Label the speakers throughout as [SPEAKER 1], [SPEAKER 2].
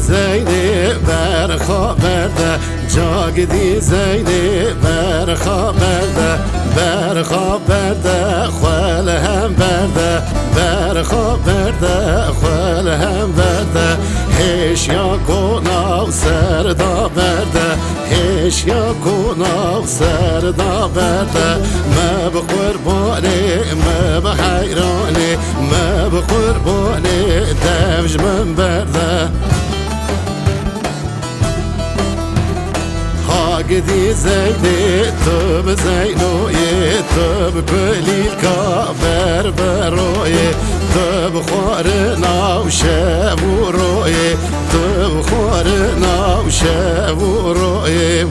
[SPEAKER 1] زيني برخا برده جاگدی زیلی برخا برده برخا برده خوال هم برده برخا برده خوال هم برده هیش یا گناه سردا برده هیش یا گناه سردا برده ما بقربانی ما بحیرانی ما بقربانی دمج من برده قدي زيني توب زينوي توب بليل كابر بروي توب خورنا وشابو روي توب خورنا وشابو روي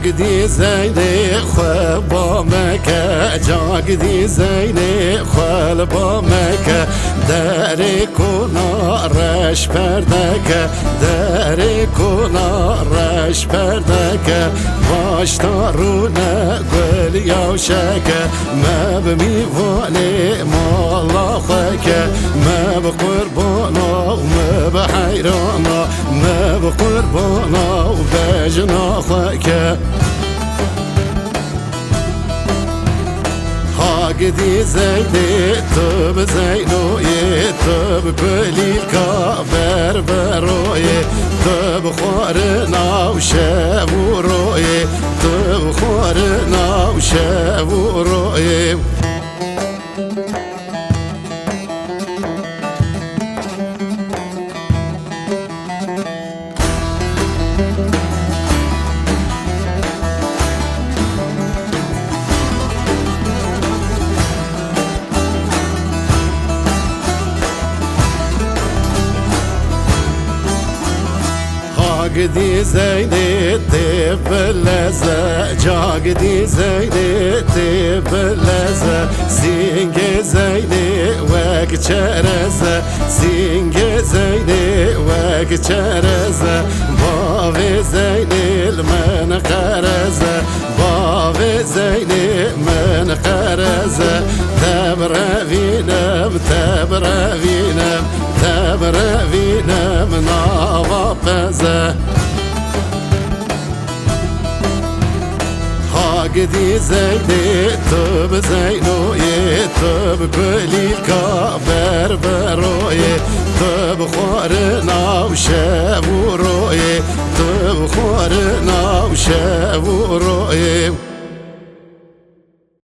[SPEAKER 1] جاگدی زینی خواب با مکه جاگدی زینی خواب با مکه دری کنا رش پردکه دری کنا رش پردکه باش تارونه گل یوشکه ما بمیوانی مالا خوکه ما بقربانا ما بحیرانا ما بقربانا و بجنا خوکه قدي زيني توب زينوي توب بليل كابر بروي توب خورنا وشابو روي توب خورنا وشابو روي جاگدی زینی تیب لزه جاگدی زینی تیب لزه سینگ زینی وک چرزه سینگ زینی وک چرزه باوی زینی من قرزه باوی زینی من قرزه تبروینم تبروینم تبروینم ناوابزه قدي زيني توب زينوي توب بليل كابر بروي توب خورنا وشابو روي توب خورنا وشابو روي